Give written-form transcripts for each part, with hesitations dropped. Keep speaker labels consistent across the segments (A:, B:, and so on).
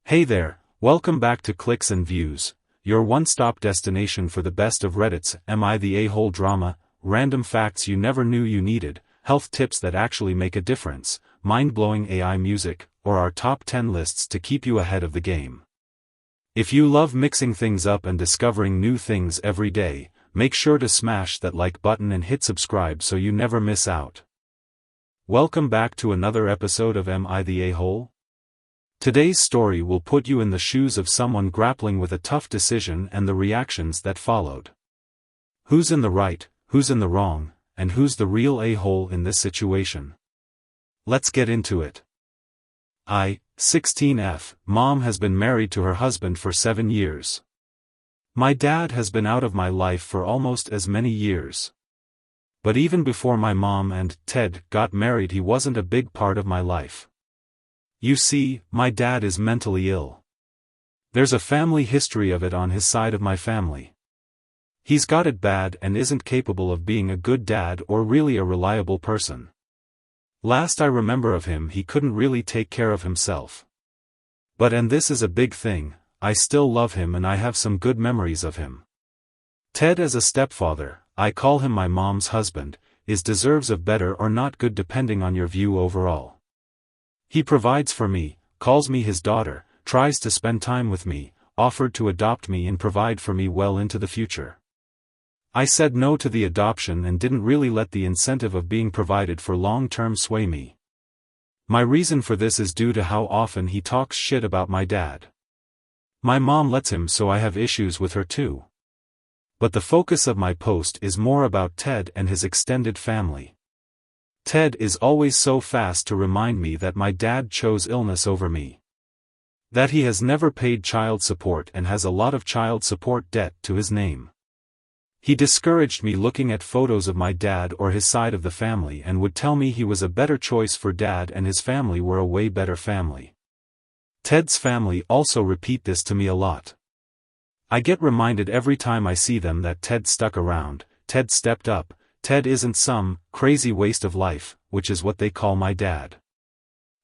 A: Hey there, welcome back to Clicks and Views, your one-stop destination for the best of Reddit's Am I the A-hole drama, random facts you never knew you needed, health tips that actually make a difference, mind-blowing AI music, or our top 10 lists to keep you ahead of the game. If you love mixing things up and discovering new things every day, make sure to smash that like button and hit subscribe so you never miss out. Welcome back to another episode of Am I the A-hole? Today's story will put you in the shoes of someone grappling with a tough decision and the reactions that followed. Who's in the right, who's in the wrong, and who's the real a-hole in this situation? Let's get into it. 16F, Mom has been married to her husband for 7 years. My dad has been out of my life for almost as many years. But even before my mom and Ted got married, he wasn't a big part of my life. You see, my dad is mentally ill. There's a family history of it on his side of my family. He's got it bad and isn't capable of being a good dad or really a reliable person. Last I remember of him, he couldn't really take care of himself. But and this is a big thing, I still love him and I have some good memories of him. Ted as a stepfather, I call him my mom's husband, deserves of better or not good depending on your view overall. He provides for me, calls me his daughter, tries to spend time with me, offered to adopt me and provide for me well into the future. I said no to the adoption and didn't really let the incentive of being provided for long-term sway me. My reason for this is due to how often he talks shit about my dad. My mom lets him, so I have issues with her too. But the focus of my post is more about Ted and his extended family. Ted is always so fast to remind me that my dad chose illness over me. That he has never paid child support and has a lot of child support debt to his name. He discouraged me looking at photos of my dad or his side of the family and would tell me he was a better choice for dad and his family were a way better family. Ted's family also repeat this to me a lot. I get reminded every time I see them that Ted stuck around, Ted stepped up, Ted isn't some crazy waste of life, which is what they call my dad.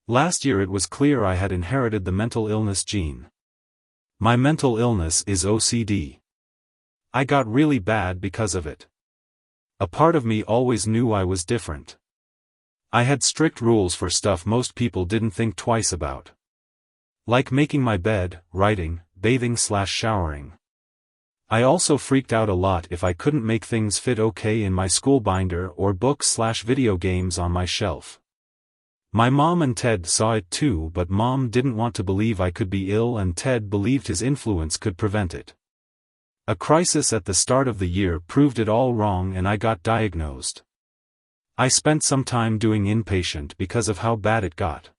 A: Last year it was clear I had inherited the mental illness gene. My mental illness is OCD. I got really bad because of it. A part of me always knew I was different. I had strict rules for stuff most people didn't think twice about. Like making my bed, writing, bathing/showering. I also freaked out a lot if I couldn't make things fit okay in my school binder or books/video games on my shelf. My mom and Ted saw it too, but Mom didn't want to believe I could be ill and Ted believed his influence could prevent it. A crisis at the start of the year proved it all wrong and I got diagnosed. I spent some time doing inpatient because of how bad it got.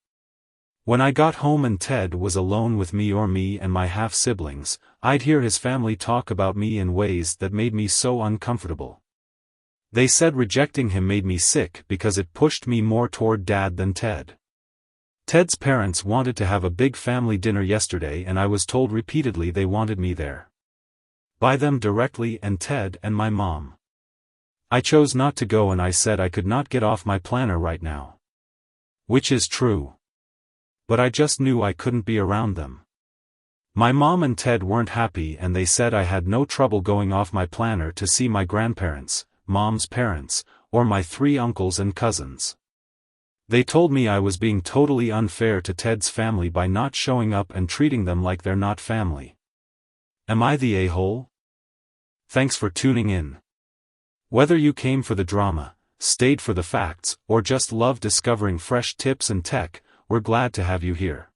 A: When I got home and Ted was alone with me and my half-siblings, I'd hear his family talk about me in ways that made me so uncomfortable. They said rejecting him made me sick because it pushed me more toward Dad than Ted. Ted's parents wanted to have a big family dinner yesterday and I was told repeatedly they wanted me there. By them directly and Ted and my mom. I chose not to go and I said I could not get off my planner right now. Which is true. But I just knew I couldn't be around them. My mom and Ted weren't happy and they said I had no trouble going off my planner to see my grandparents, Mom's parents, or my 3 uncles and cousins. They told me I was being totally unfair to Ted's family by not showing up and treating them like they're not family. Am I the a-hole? Thanks for tuning in. Whether you came for the drama, stayed for the facts, or just love discovering fresh tips and tech, we're glad to have you here.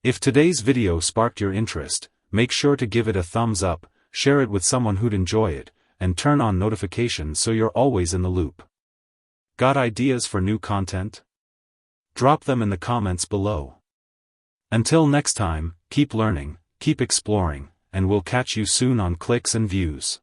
A: If today's video sparked your interest, make sure to give it a thumbs up, share it with someone who'd enjoy it, and turn on notifications so you're always in the loop. Got ideas for new content? Drop them in the comments below. Until next time, keep learning, keep exploring, and we'll catch you soon on Clicks and Views.